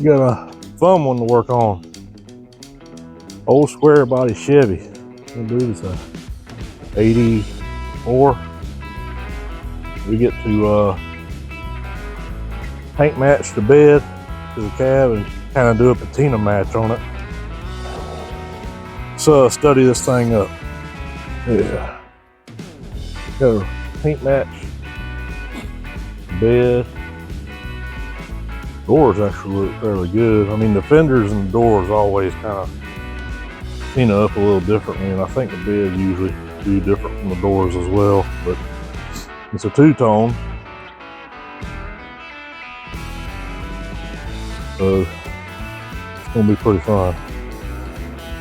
We got a fun one to work on. Old square body Chevy. I believe it's a 84. We get to paint match the bed to the cab and kind of do a patina match on it. So study this thing up. Yeah. Got a paint match bed. Doors actually look fairly good. I mean, the fenders and the doors always kind of paint up a little differently, and I think the bed usually do different from the doors as well. But it's a two-tone, so it's gonna be pretty fun.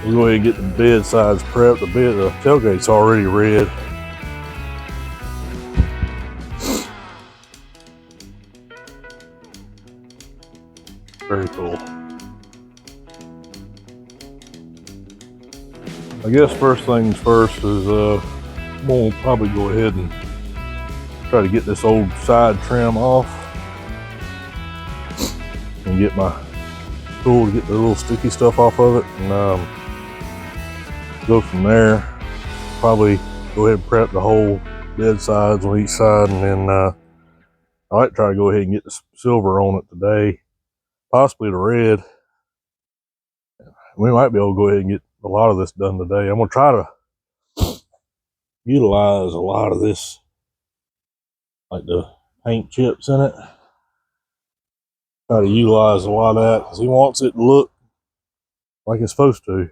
We'll go ahead and get the bed sides prepped. The tailgate's already red. Very cool. I guess first things first is we'll probably go ahead and try to get this old side trim off and get my tool to get the little sticky stuff off of it, and go from there. Probably go ahead and prep the whole bed sides on each side, and then I might try to go ahead and get the silver on it today, possibly the red. We might be able to go ahead and get a lot of this done today. I'm gonna try to utilize a lot of this, like the paint chips in it. Try to utilize a lot of that because he wants it to look like it's supposed to.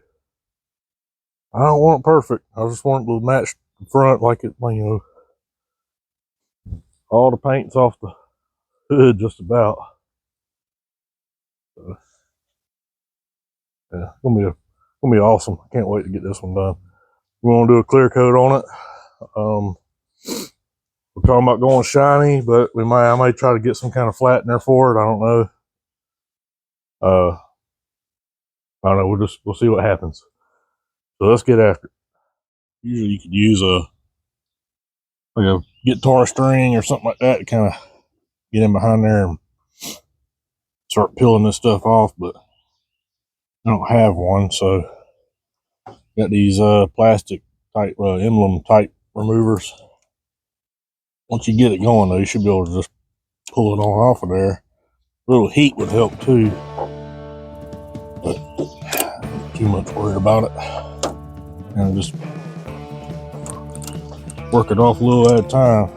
I don't want it perfect. I just want it to match the front like it, you know. All the paint's off the hood just about. So, yeah, it's gonna be awesome. I can't wait to get this one done. We're gonna do a clear coat on it. We're talking about going shiny, but I might try to get some kind of flattener for it. I don't know. I don't know. We'll see what happens. So let's get after it. Usually you could use like a guitar string or something like that to kind of get in behind there and start peeling this stuff off, but I don't have one, so got these plastic type emblem type removers. Once you get it going though, you should be able to just pull it on off of there. A little heat would help too, but not too much worried about it. And just work it off a little at a time.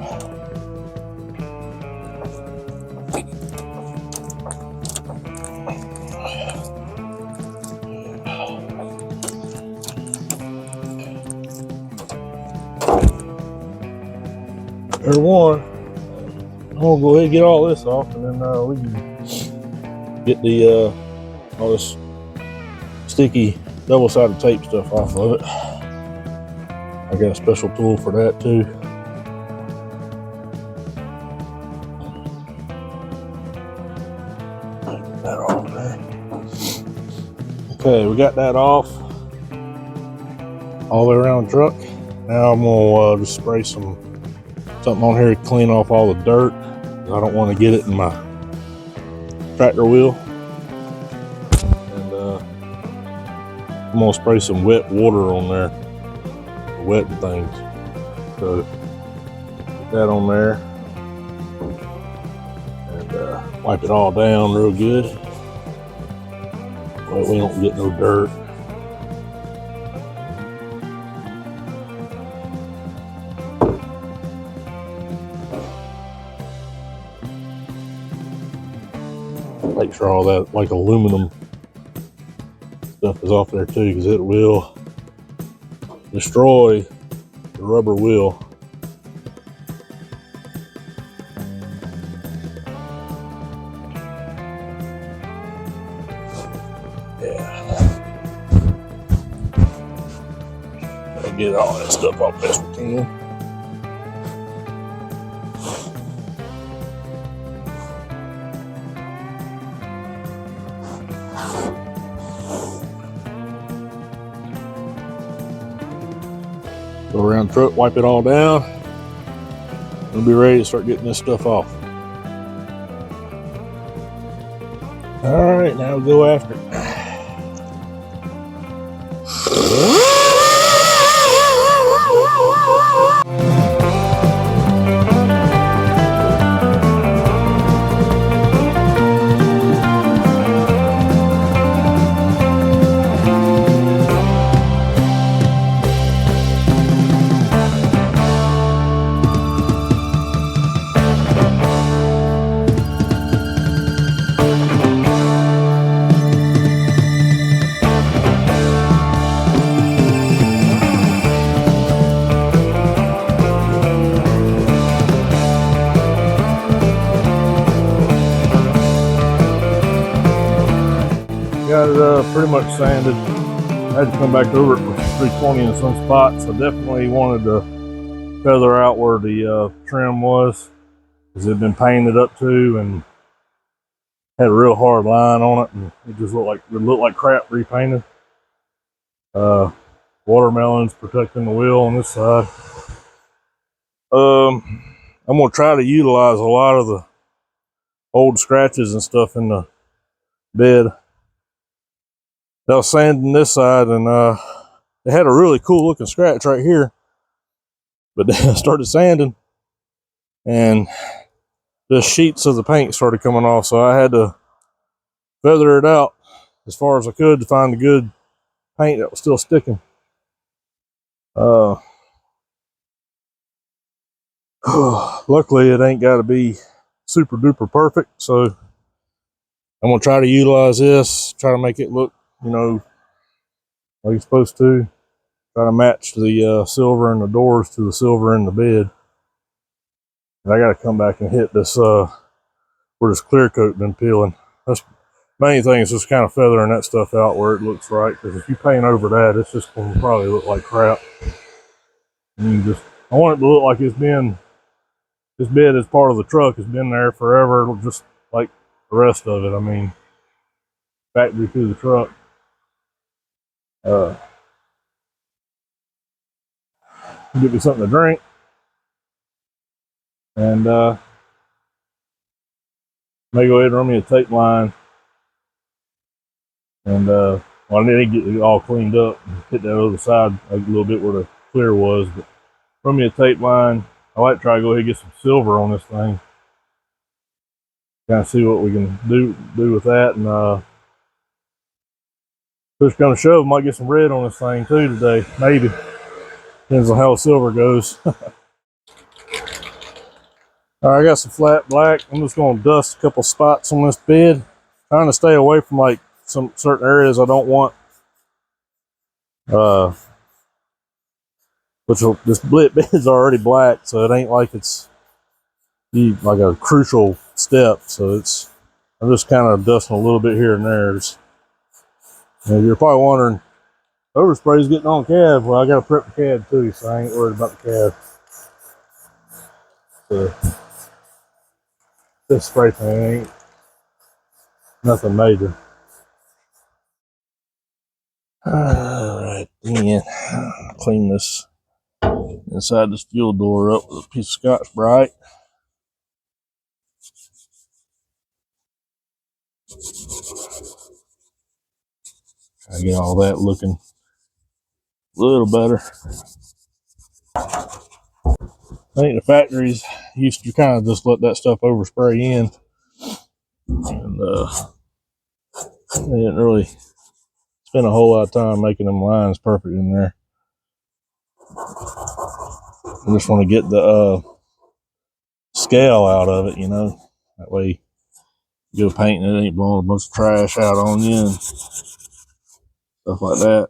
There's one. I'm gonna go ahead and get all this off, and then we can get the all this sticky double-sided tape stuff off of it. I got a special tool for that too. Get that off there. Okay, we got that off all the way around the truck. Now I'm gonna just spray something on here to clean off all the dirt. I don't want to get it in my tractor wheel. And I'm gonna spray some wet water on there, wetting things. So put that on there and wipe it all down real good. Well, we don't get no dirt. Make sure all that like aluminum stuff is off there too, because it will destroy the rubber wheel. Yeah. I'll get all that stuff off best we can. Go around the truck, wipe it all down. We'll be ready to start getting this stuff off. All right, now Now we'll go after it. Got it pretty much sanded. I had to come back over it with 320 in some spots. I definitely wanted to feather out where the trim was, because it had been painted up too and had a real hard line on it, and it just looked like crap repainted. Watermelons protecting the wheel on this side. I'm gonna try to utilize a lot of the old scratches and stuff in the bed. I was sanding this side, and it had a really cool looking scratch right here, but then I started sanding and the sheets of the paint started coming off, so I had to feather it out as far as I could to find the good paint that was still sticking. Luckily it ain't got to be super duper perfect, so I'm gonna try to utilize this, try to make it look, you know, like it's supposed to. Try to match the silver in the doors to the silver in the bed. And I got to come back and hit this where this clear coat been peeling. That's main thing, is just kind of feathering that stuff out where it looks right, because if you paint over that, it's just going to probably look like crap. And I want it to look like this bed is part of the truck, has been there forever, just like the rest of it. I mean, factory to the truck. Get me something to drink, and may go ahead and run me a tape line, and well, I need to get it all cleaned up and hit that other side a little bit where the clear was, but run me a tape line. I like to try to go ahead and get some silver on this thing, kind of see what we can do with that, and push come to shove, might get some red on this thing too today, maybe. Depends on how the silver goes. All right, I got some flat black. I'm just going to dust a couple spots on this bed, trying to stay away from like some certain areas I don't want. This bed's already black, so it ain't like it's like a crucial step. So I'm just kind of dusting a little bit here and there. And you're probably wondering, overspray's getting on cab. Well, I got to prep the cab too, so I ain't worried about the cab. So this spray paint ain't nothing major. Alright, then clean this inside this fuel door up with a piece of Scotch-Brite. I get all that looking a little better. I think the factories used to kind of just let that stuff overspray in, and they didn't really spend a whole lot of time making them lines perfect in there. I just want to get the scale out of it, you know. That way you go painting it, ain't blowing a bunch of trash out on you and stuff like that.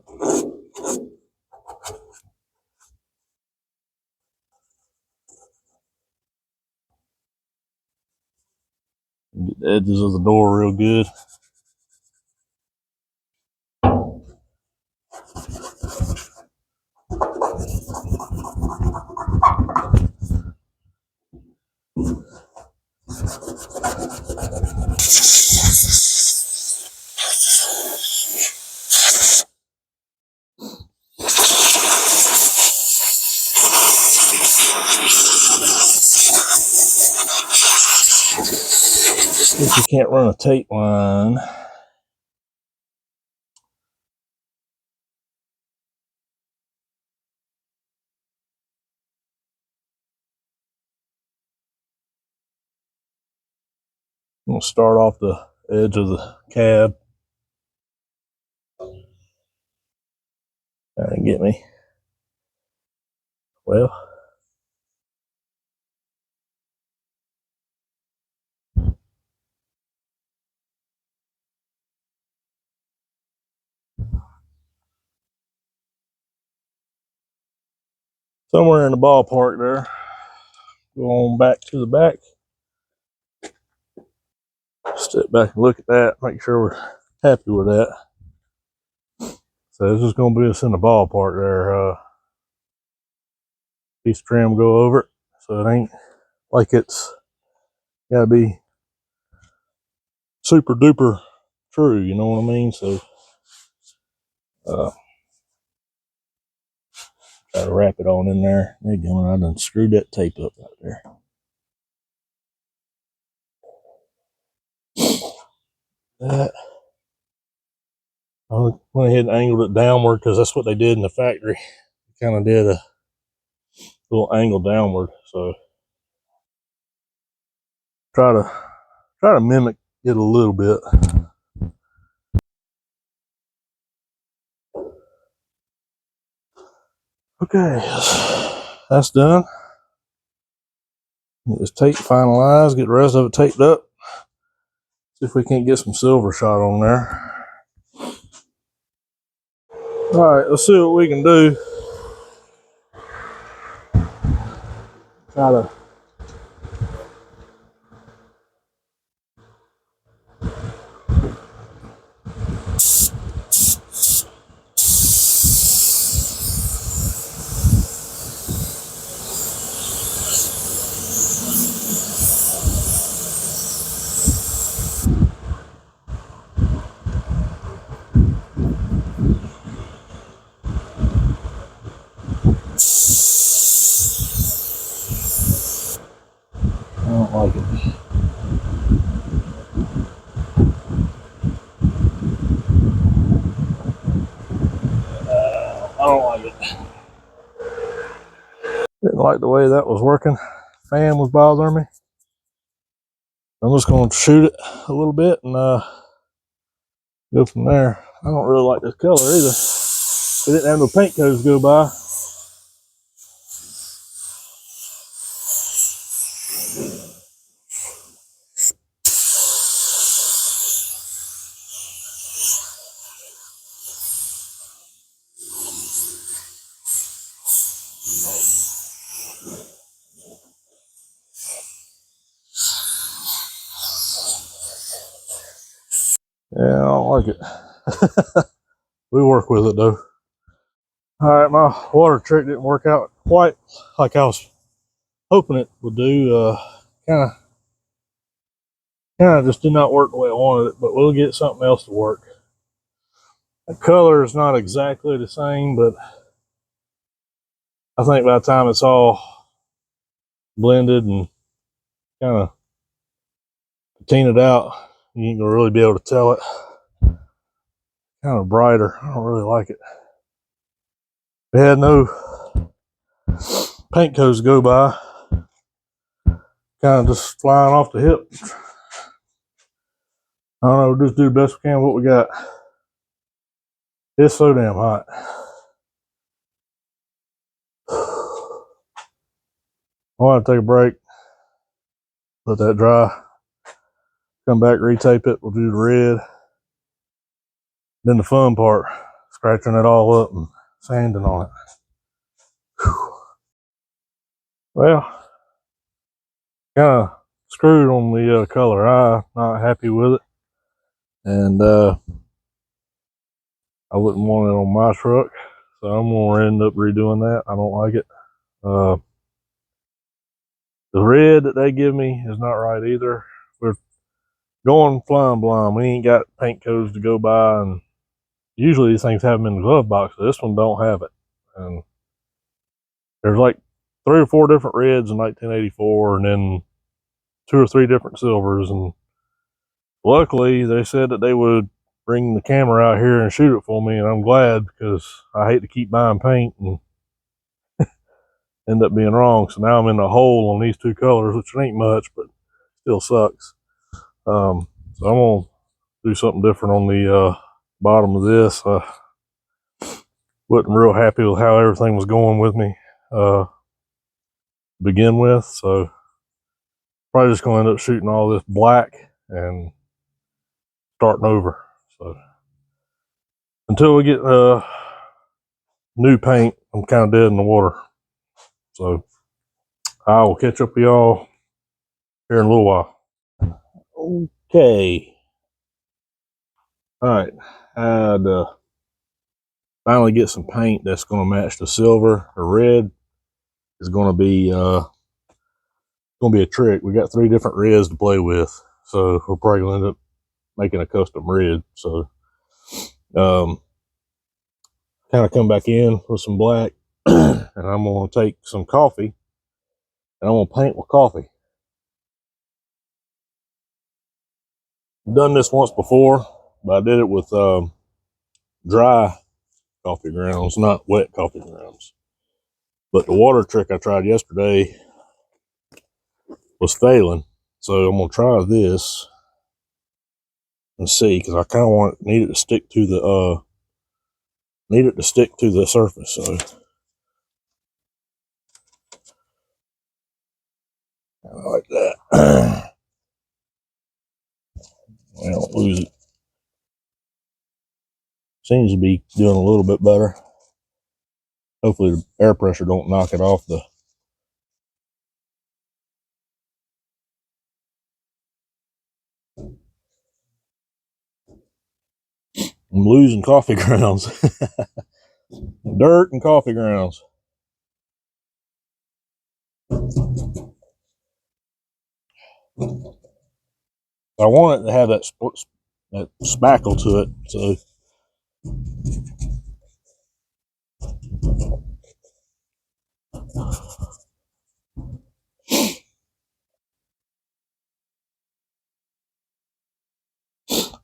Get the edges of the door real good. If you can't run a tape line, gonna start off the edge of the cab. Try and get me. Well, somewhere in the ballpark there. Go on back to the back. Step back and look at that. Make sure we're happy with that. So this is going to be us in the ballpark there. Piece of trim go over it, so it ain't like it's got to be super duper true. You know what I mean? So try to wrap it on in there. There you go. I done screwed that tape up right there. That. I went ahead and angled it downward because that's what they did in the factory. Kind of did a little angle downward. So try to mimic it a little bit. Okay, that's done. Get this tape finalized. Get the rest of it taped up. See if we can't get some silver shot on there. All right, let's see what we can do. Try to I don't like it. I don't like it. Didn't like the way that was working. Fan was bothering me. I'm just going to shoot it a little bit and go from there. I don't really like this color either. We didn't have no paint coats go by. Yeah, I don't like it. We work with it though. All right, my water trick didn't work out quite like I was hoping it would do. Kind of just did not work the way I wanted it, but we'll get something else to work. The color is not exactly the same, but I think by the time it's all blended and kind of patinaed out, you ain't gonna really be able to tell it. Kind of brighter. I don't really like it. We had no paint coats go by. Kind of just flying off the hip. I don't know, we'll just do the best we can with what we got. It's so damn hot. I want to take a break, let that dry, come back, retape it, we'll do the red. Then the fun part, scratching it all up and sanding on it. Whew. Well, kind of screwed on the color. I'm not happy with it. And I wouldn't want it on my truck. So I'm going to end up redoing that. I don't like it. The red that they give me is not right either. We're going flying blind. We ain't got paint codes to go by, and usually these things have them in the glove box. So this one don't have it. And there's like 3 or 4 different reds in 1984, and then 2 or 3 different silvers. And luckily, they said that they would bring the camera out here and shoot it for me, and I'm glad because I hate to keep buying paint and end up being wrong. So now I'm in a hole on these 2 colors, which ain't much, but still sucks. So I'm gonna do something different on the bottom of this. Wasn't real happy with how everything was going with me to begin with, so probably just gonna end up shooting all this black and starting over. So until we get new paint, I'm kind of dead in the water. So I will catch up with y'all here in a little while. Okay. All right. I had finally get some paint that's going to match the silver. The red is going to be a trick. We got 3 different reds to play with, so we're probably going to end up making a custom red. So kind of come back in with some black, and I'm going to take some coffee and I'm going to paint with coffee. I've done this once before, but I did it with dry coffee grounds, not wet coffee grounds. But the water trick I tried yesterday was failing, so I'm gonna try this and see, because I kind of need it to stick to the surface. So I like that. I don't lose it. Seems to be doing a little bit better. Hopefully the air pressure don't knock it off the. I'm losing coffee grounds. Dirt and coffee grounds. I want it to have that spackle to it, so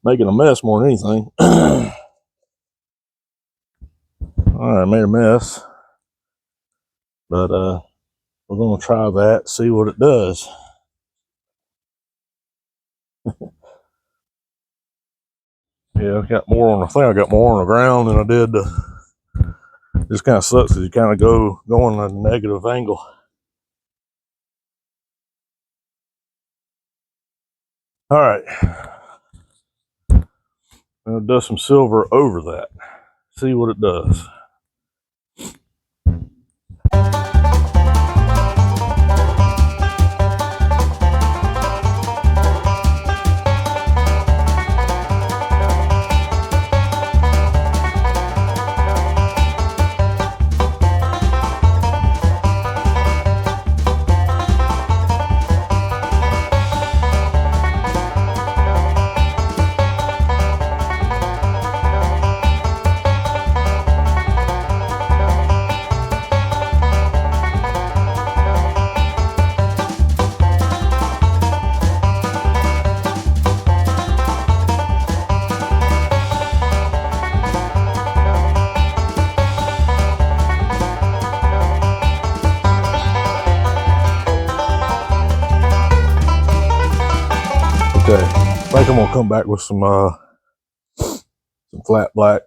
making a mess more than anything. All right, I made a mess, but we're gonna try that, see what it does. Yeah, I got more on. I think I got more on the ground than I did. Just kind of sucks because you kind of going a negative angle. All right, I'm gonna dust some silver over that. See what it does. Okay, I think I'm gonna come back with some flat black,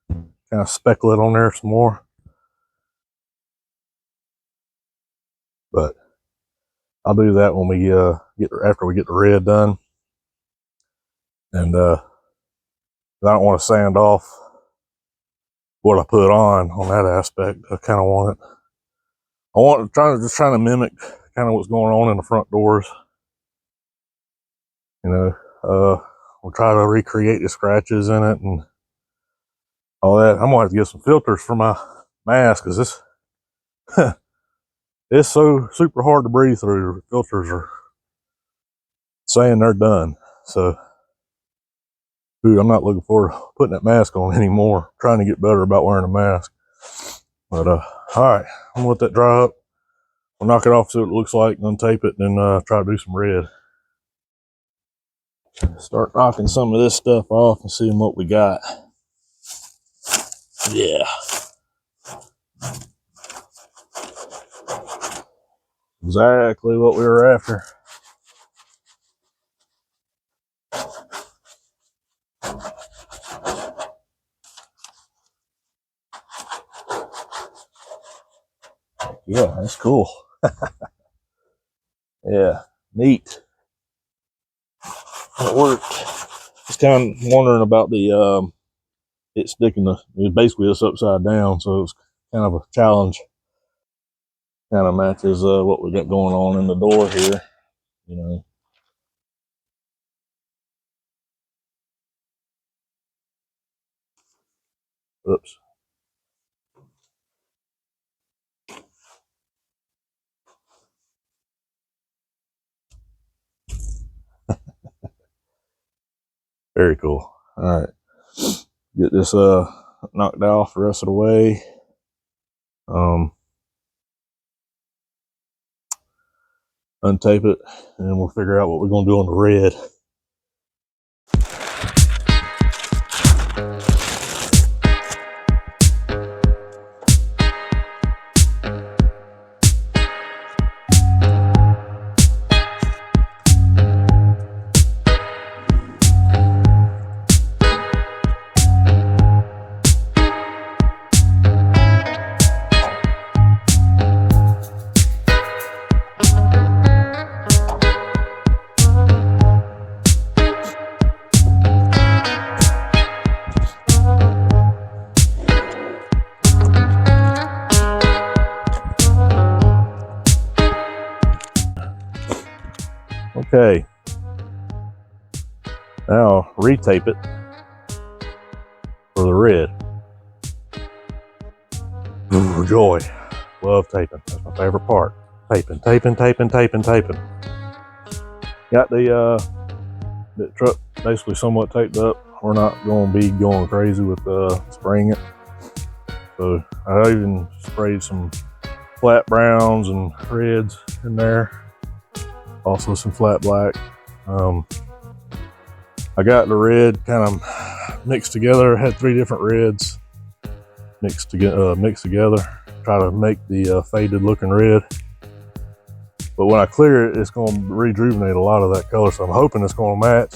kind of speckle it on there some more. But I'll do that when we after we get the red done. And I don't want to sand off what I put on that aspect. I kind of want it. Just trying to mimic kind of what's going on in the front doors. You know, we'll try to recreate the scratches in it and all that. I'm gonna have to get some filters for my mask because this it's so super hard to breathe through. The filters are saying they're done. So, dude, I'm not looking forward to putting that mask on anymore. I'm trying to get better about wearing a mask. But all right, I'm gonna let that dry up. We'll knock it off, see what it looks like, and untape it, and then try to do some red. Start knocking some of this stuff off and seeing what we got. Yeah. Exactly what we were after. Yeah, that's cool. Yeah, neat. It worked. Just kind of wondering about the it sticking basically it's upside down, so it's kind of a challenge. Kind of matches what we got going on in the door here, you know. Oops. Very cool. All right, get this knocked off the rest of the way. Untape it, and then we'll figure out what we're gonna do on the red. Okay, now retape it for the red. Ooh, joy. Love taping. That's my favorite part. Taping. Got the truck basically somewhat taped up. We're not going to be going crazy with spraying it. So I even sprayed some flat browns and reds in there. Also some flat black. I got the red kind of mixed together. I had 3 different reds mixed together. Try to make the faded looking red. But when I clear it, it's going to rejuvenate a lot of that color. So I'm hoping it's going to match.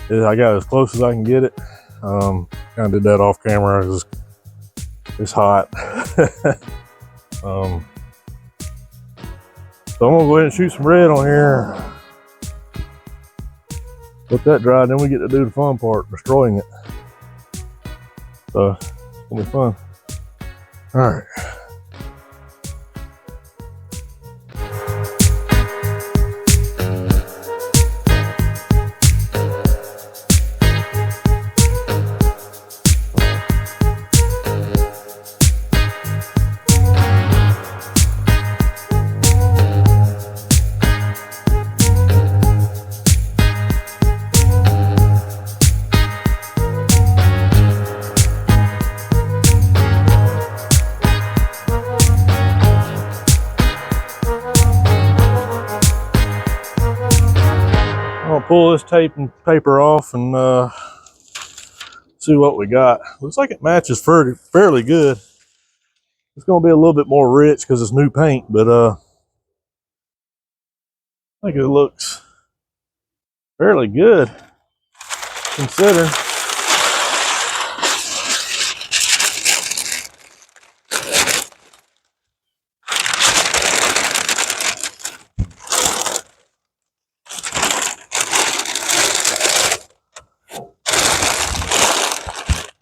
I got as close as I can get it. Kind of did that off camera. It's hot. So I'm gonna go ahead and shoot some red on here. Let that dry, then we get to do the fun part, destroying it. So it's gonna be fun. All right. I'll pull this tape and paper off and see what we got. Looks like it matches fairly good. It's going to be a little bit more rich because it's new paint, but I think it looks fairly good considering.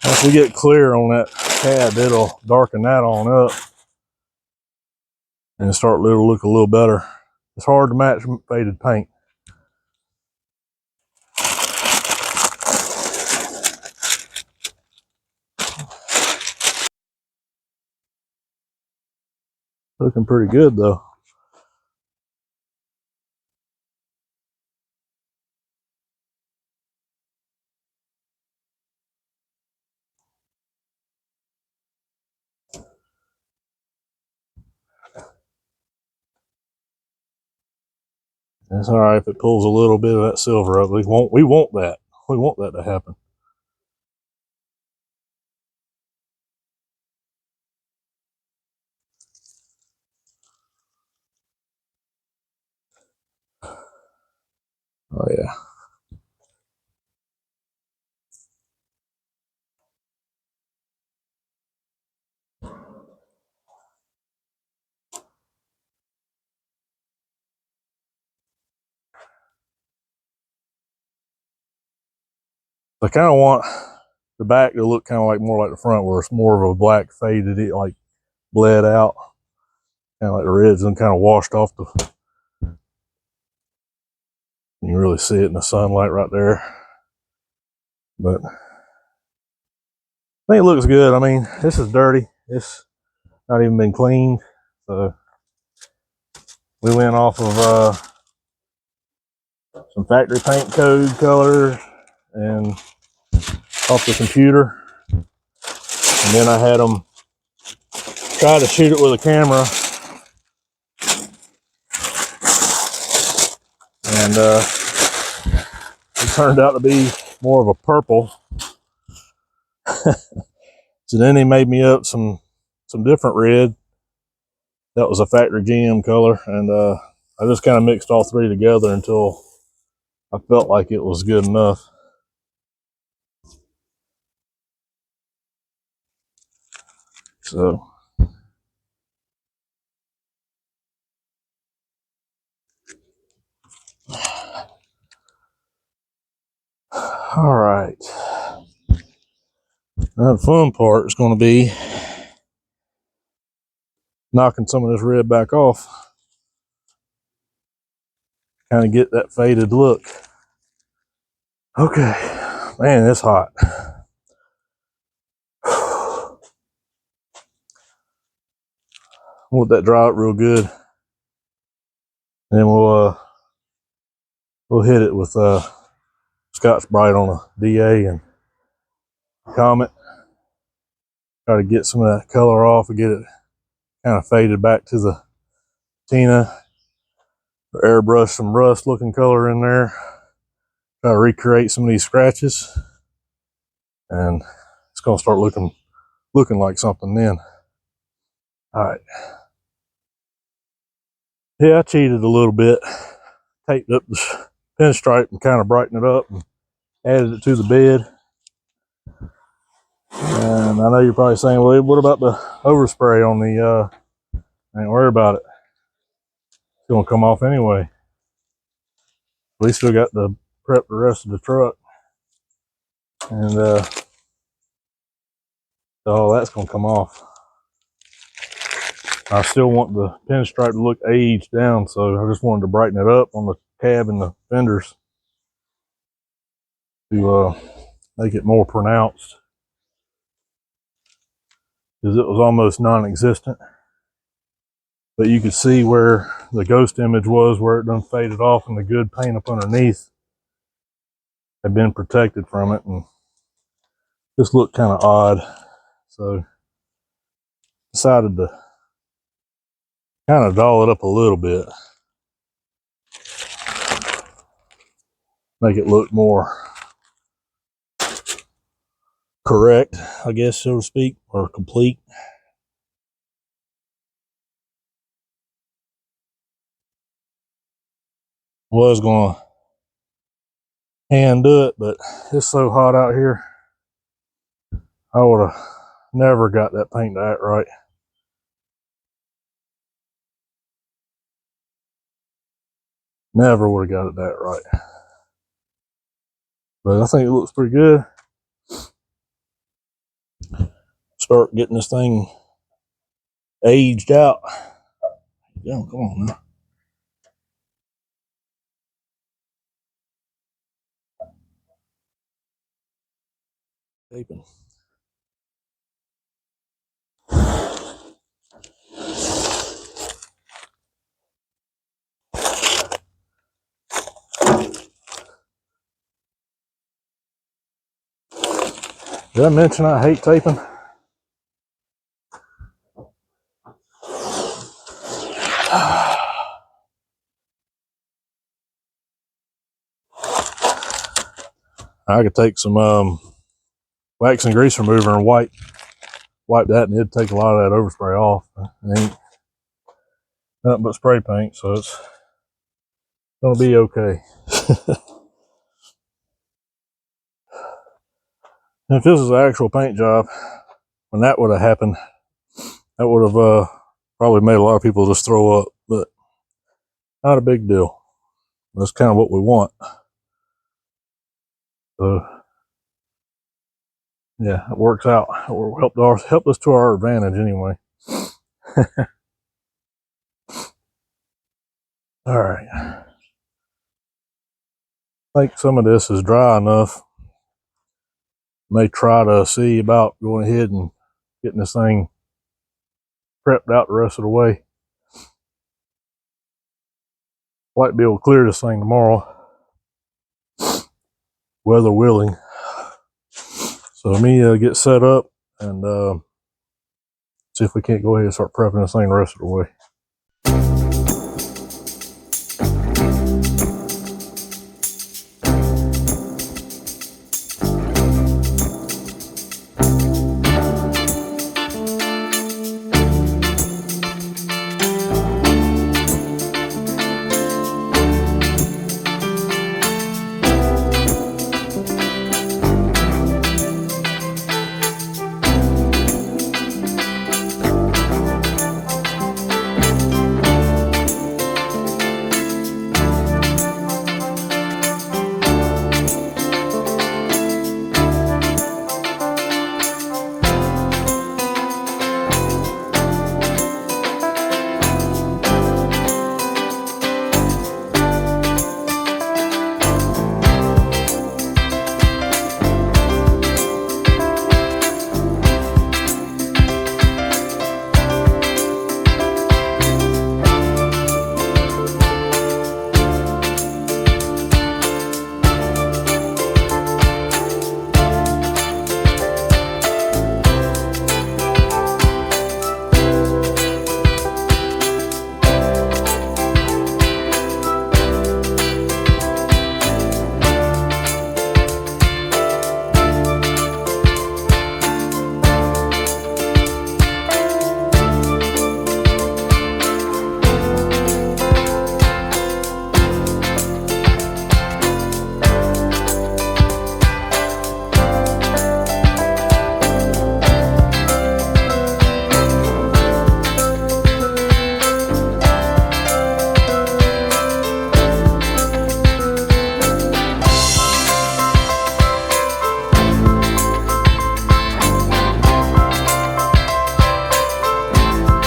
Once we get clear on that cab, it'll darken that on up and start to look a little better. It's hard to match faded paint. Looking pretty good though. It's all right if it pulls a little bit of that silver up. We want that. We want that to happen. Oh yeah. I kind of want the back to look kind of like more like the front, where it's more of a black faded, it like bled out, kind of like the reds and kind of washed off the. You can really see it in the sunlight right there. But I think it looks good. I mean, this is dirty. It's not even been cleaned. So we went off of some factory paint code color and off the computer. And then I had them try to shoot it with a camera. And it turned out to be more of a purple. So then he made me up some different red. That was a factory GM color. And I just kind of mixed all three together until I felt like it was good enough. So all right. Now the fun part is going to be knocking some of this red back off. Kind of get that faded look. Okay. Man, it's hot. We'll let that dry out real good. And then we'll hit it with Scotch Brite on a DA and Comet. Try to get some of that color off and get it kind of faded back to the Patina, or airbrush some rust looking color in there. Try to recreate some of these scratches, and it's gonna start looking like something then. All right. Yeah, I cheated a little bit. Taped up the pinstripe and kind of brightened it up and added it to the bed. And I know you're probably saying, well, what about the overspray on the, ain't worry about it. It's gonna come off anyway. We still got to prep the rest of the truck. And all that's gonna come off. I still want the pinstripe to look aged down, so I just wanted to brighten it up on the cab and the fenders to make it more pronounced, because it was almost non-existent. But you could see where the ghost image was, where it done faded off, and the good paint up underneath had been protected from it, and just looked kind of odd. So decided to kind of doll it up a little bit, make it look more correct, I guess, so to speak, or complete. Was gonna hand do it, but it's so hot out here, I would have never got that paint to act right. Never would have got it that right. But I think it looks pretty good. Start getting this thing aged out. Yeah, come on now. Taping. Did I mention I hate taping? I could take some wax and grease remover and wipe that, and it'd take a lot of that overspray off. It ain't nothing but spray paint, so it's gonna be okay. If this was an actual paint job, when that would have happened, that would have probably made a lot of people just throw up, but not a big deal. That's kind of what we want. So Yeah, it works out. It helped us to our advantage anyway. All right. I think some of this is dry enough. May try to see about going ahead and getting this thing prepped out the rest of the way. Like to be able to clear this thing tomorrow, weather willing. So let me get set up and see if we can't go ahead and start prepping this thing the rest of the way.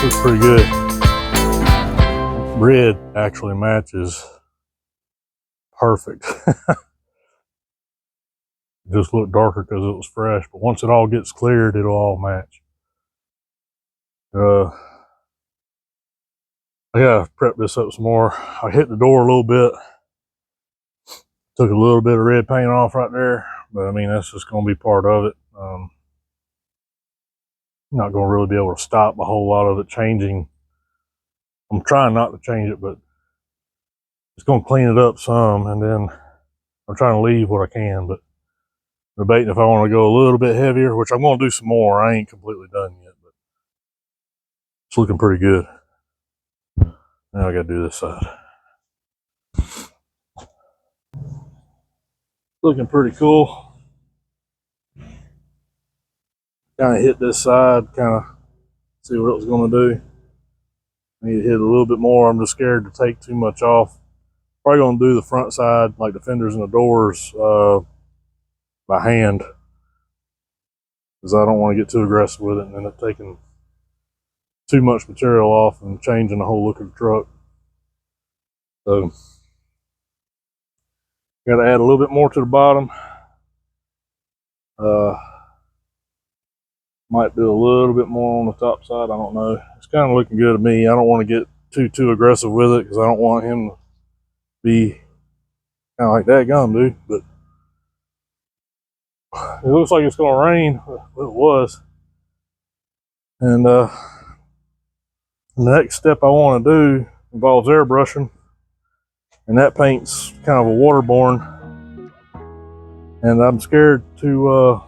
Looks pretty good. Red actually matches perfect. Just looked darker because it was fresh, but once it all gets cleared, it'll all match. I gotta prep this up some more. I hit the door a little bit, took a little bit of red paint off right there, but I mean, that's just gonna be part of it. Not gonna really be able to stop a whole lot of it changing. I'm trying not to change it, but it's gonna clean it up some, and then I'm trying to leave what I can, but debating if I want to go a little bit heavier, which I'm gonna do some more. I ain't completely done yet, but it's looking pretty good. Now I gotta do this side. Looking pretty cool. Kind of hit this side, kind of see what it was going to do. Need to hit a little bit more. I'm just scared to take too much off. Probably going to do the front side, like the fenders and the doors, by hand, because I don't want to get too aggressive with it and end up taking too much material off and changing the whole look of the truck. So, got to add a little bit more to the bottom. Might do a little bit more on the top side. I don't know. It's kind of looking good to me. I don't want to get too aggressive with it because I don't want him to be kind of like that gum, dude. But it looks like it's going to rain. Well, it was. And the next step I want to do involves airbrushing, and that paint's kind of a waterborne, and I'm scared to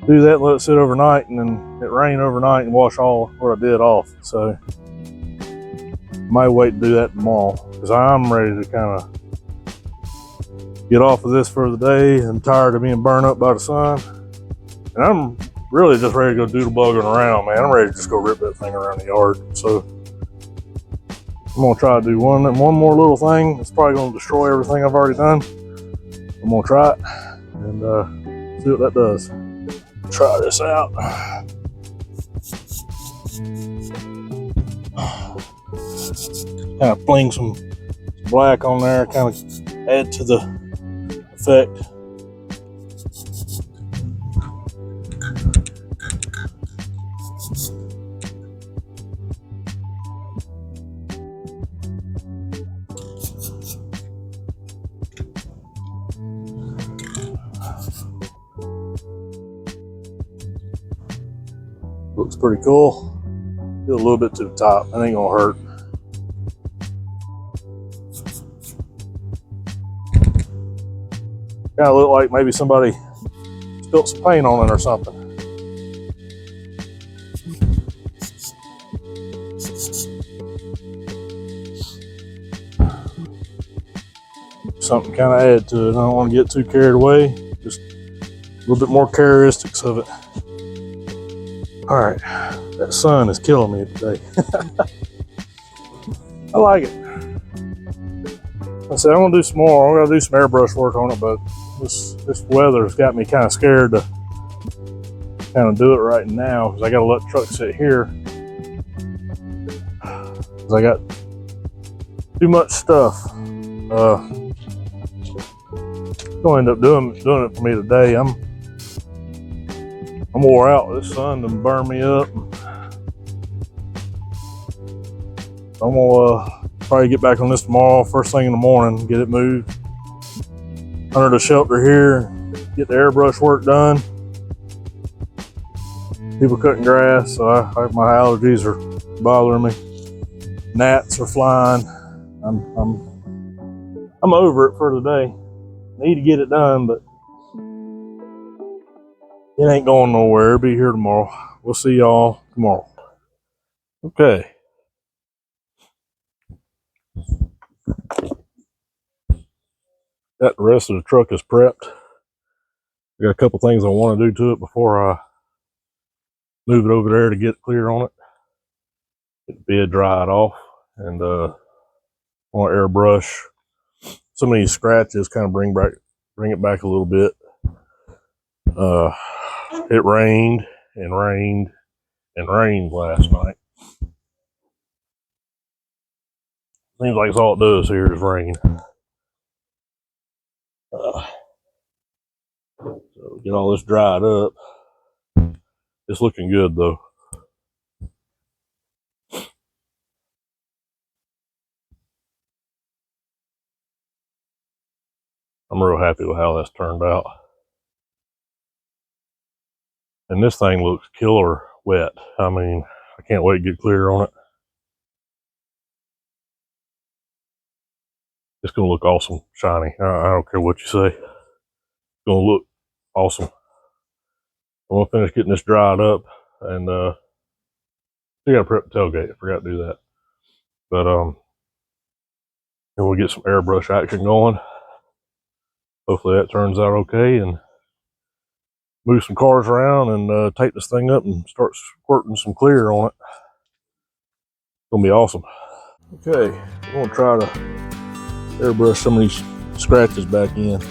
do that and let it sit overnight and then it rain overnight and wash all what I did off. So I might wait to do that tomorrow because I'm ready to kind of get off of this for the day. I'm tired of being burned up by the sun, and I'm really just ready to go doodle bugging around, man. I'm ready to just go rip that thing around the yard. So I'm gonna try to do one more little thing. It's probably gonna destroy everything I've already done. I'm gonna try it and See what that does. Try this out. Kind of fling some black on there, kind of add to the effect. Looks pretty cool. Do a little bit to the top. That ain't gonna hurt. Kind of look like maybe somebody spilled some paint on it or something. Something kind of add to it. I don't want to get too carried away. Just a little bit more characteristics of it. All right, that sun is killing me today. I like it. I said I'm gonna do some more. I'm gonna do some airbrush work on it, but this weather's got me kind of scared to kind of do it right now because I gotta let the truck sit here because I got too much stuff. Gonna end up doing it for me today. I'm wore out. This sun done burned me up. I'm gonna probably get back on this tomorrow, first thing in the morning, get it moved under the shelter here, get the airbrush work done. People cutting grass, so my allergies are bothering me. Gnats are flying. I'm over it for today. Need to get it done, but it ain't going nowhere. It'll be here tomorrow. We'll see y'all tomorrow. Okay. Got the rest of the truck is prepped. I got a couple things I want to do to it before I move it over there to get clear on it. Get the bed dried off, and I want to airbrush some of these scratches, kind of bring it back a little bit. It rained and rained and rained last night. Seems like it's all it does here is rain. So get all this dried up. It's looking good though. I'm real happy with how that's turned out. And this thing looks killer wet. I mean, I can't wait to get clear on it. It's gonna look awesome, shiny. I don't care what you say. It's gonna look awesome. I'm gonna finish getting this dried up, and still gotta prep the tailgate. I forgot to do that. But and we'll get some airbrush action going. Hopefully that turns out okay, and move some cars around and take this thing up and start squirting some clear on it. It's gonna be awesome. Okay, we're gonna try to airbrush some of these scratches back in.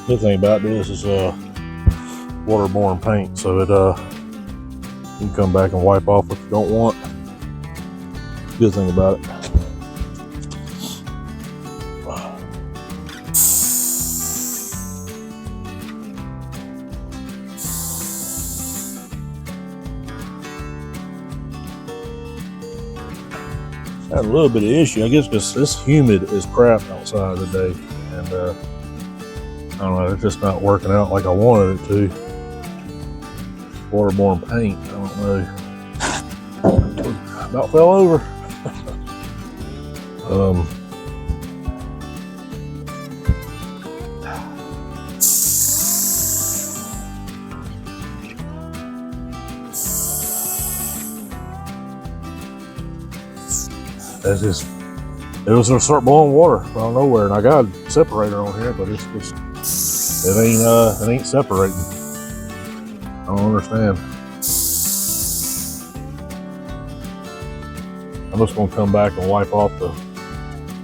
Good thing about this is waterborne paint, so it you can come back and wipe off what you don't want. Good thing about it. Had a little bit of issue, I guess, because it's humid as crap outside today, and I don't know, it's just not working out like I wanted it to. Waterborne paint, I don't know. About fell over. It was gonna start blowing water out of nowhere, and I got separator on here, but it's just it ain't separating. I don't understand. I'm just gonna come back and wipe off the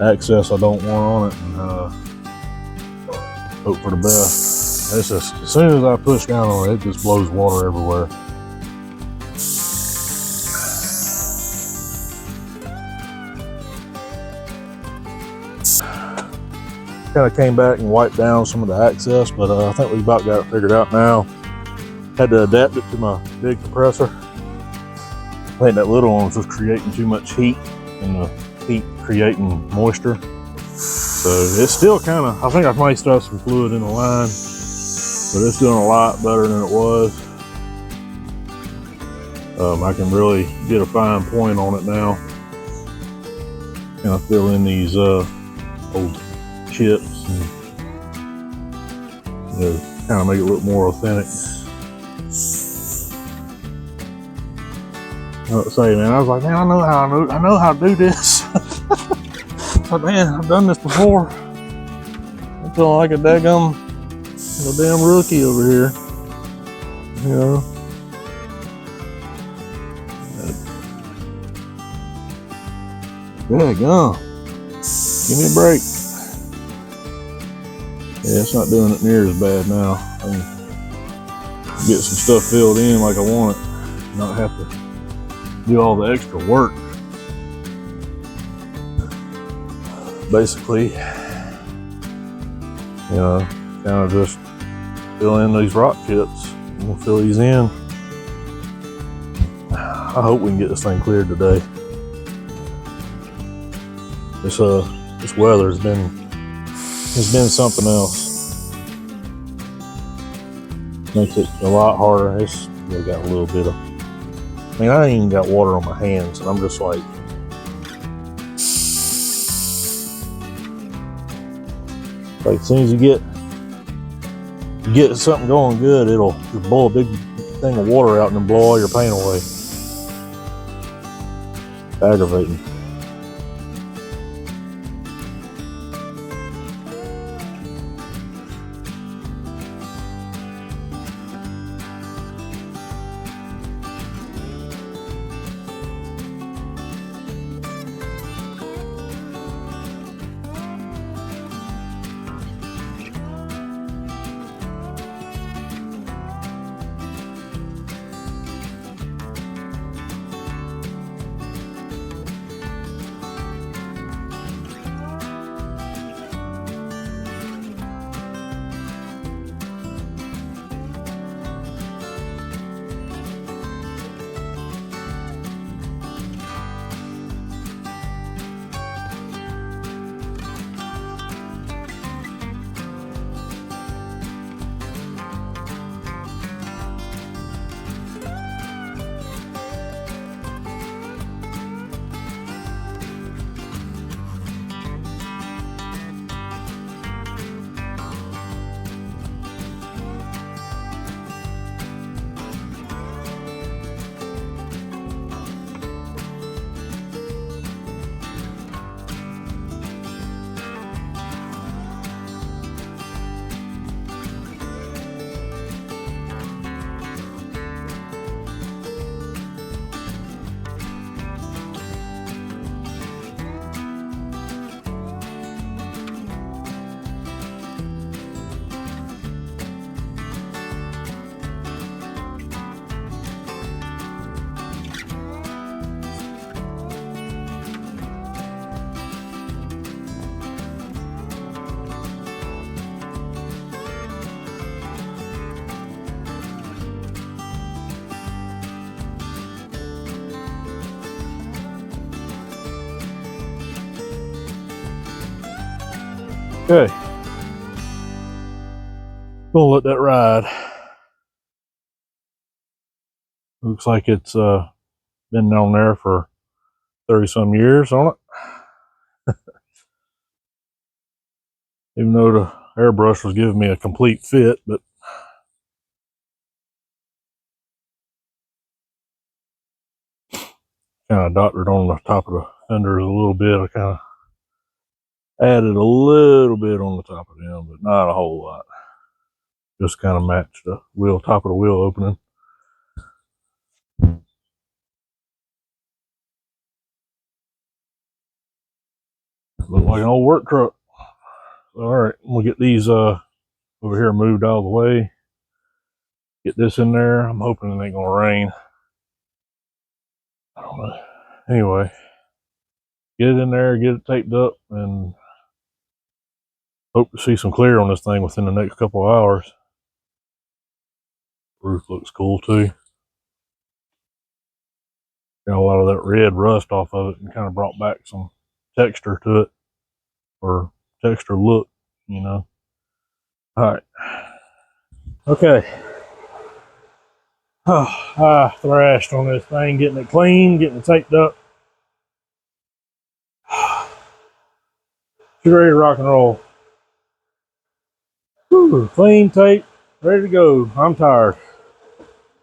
excess I don't want on it and hope for the best. It's just, as soon as I push down on it, it just blows water everywhere. Kind of came back and wiped down some of the excess, but I think we about got it figured out now. Had to adapt it to my big compressor. I think that little one was just creating too much heat, and the heat creating moisture. So it's still kind of, I think I might still have some fluid in the line, but it's doing a lot better than it was. I can really get a fine point on it now. Kind of fill in these old chips and kind of make it look more authentic. I say, man, I was like, man, I know how to do this. But man, I've done this before. I feel like a damn rookie over here. You know. Yeah, go. Give me a break. Yeah, it's not doing it near as bad now. I can get some stuff filled in like I want it, not have to do all the extra work. Basically, you know, kind of just fill in these rock chips. We'll fill these in. I hope we can get this thing cleared today. This weather has been something else. Makes it a lot harder. It's really got a little bit of, I mean, I ain't even got water on my hands, and I'm just like, as soon as you get something going good, it'll just blow a big thing of water out and then blow all your paint away. Aggravating. Okay, gonna let that ride. Looks like it's been down there for 30 some years on it. Even though the airbrush was giving me a complete fit, but kind of dotted on the top of the fenders a little bit. I kind of Added a little bit on the top of them, but not a whole lot. Just kind of matched the wheel, top of the wheel opening. Look like an old work truck. All right, we'll get these over here moved out of the way. Get this in there. I'm hoping it ain't gonna rain. I don't know. Anyway, get it in there, get it taped up, and hope to see some clear on this thing within the next couple of hours. Roof looks cool too. Got a lot of that red rust off of it and kind of brought back some texture to it, or texture look, you know. All right. Okay. Oh, I thrashed on this thing, getting it clean, getting it taped up. She's ready to rock and roll. Whew, clean tape, ready to go. I'm tired.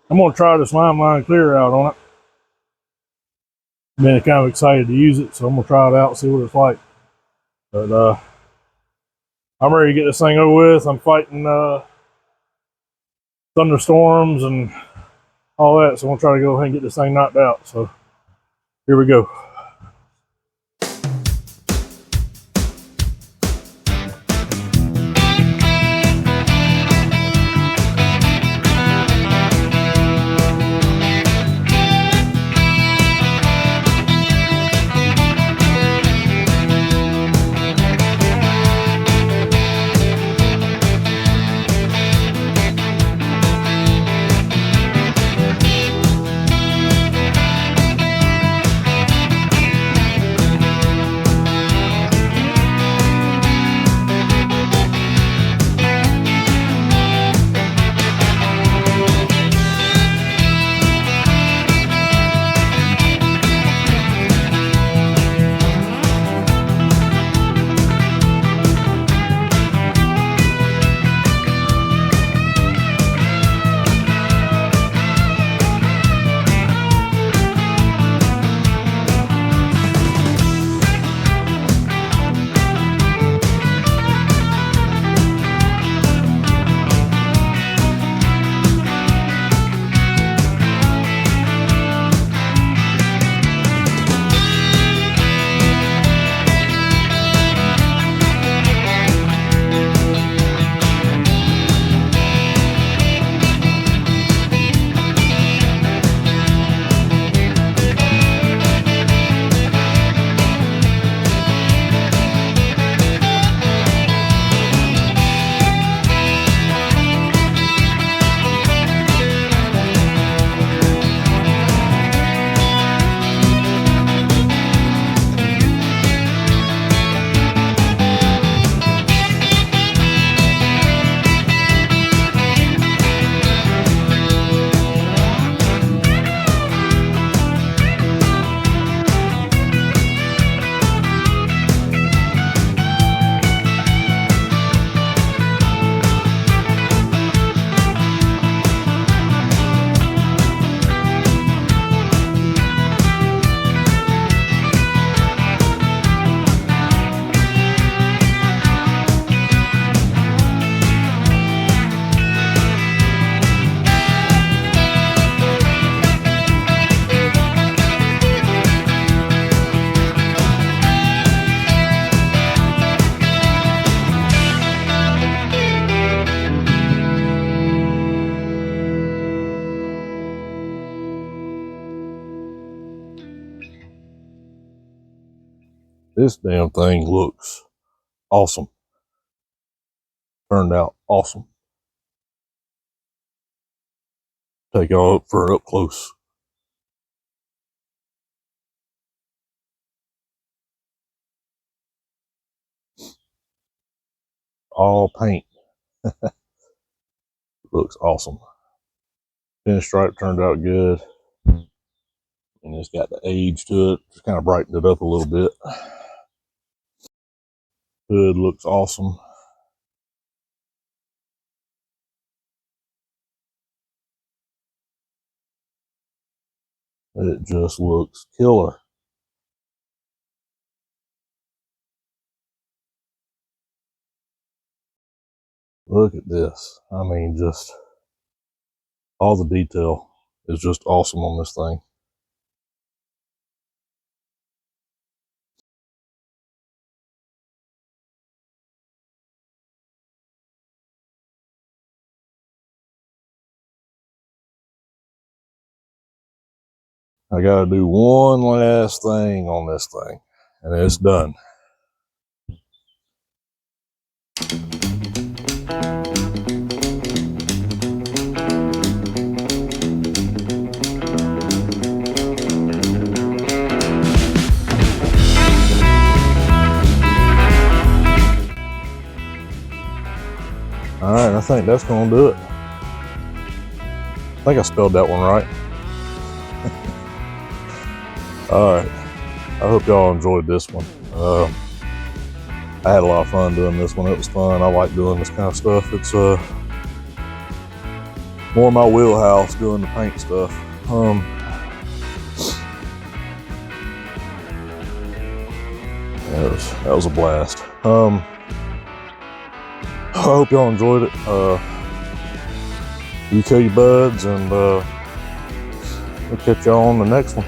I'm gonna try this line clear out on it. Been kind of excited to use it, so I'm gonna try it out and see what it's like. But I'm ready to get this thing over with. I'm fighting thunderstorms and all that, so I'm gonna try to go ahead and get this thing knocked out. So here we go. This damn thing looks awesome. Turned out awesome. Take y'all up for up close. All paint. Looks awesome. Pinstripe turned out good. And it's got the age to it. Just kind of brightened it up a little bit. Hood looks awesome. It just looks killer. Look at this. I mean, just all the detail is just awesome on this thing. I gotta do one last thing on this thing, and it's done. All right, I think that's gonna do it. I think I spelled that one right. All right, I hope y'all enjoyed this one. I had a lot of fun doing this one. It was fun. I like doing this kind of stuff. It's more my wheelhouse, doing the paint stuff. That was a blast. I hope y'all enjoyed it. You tell your buds, and we'll catch y'all on the next one.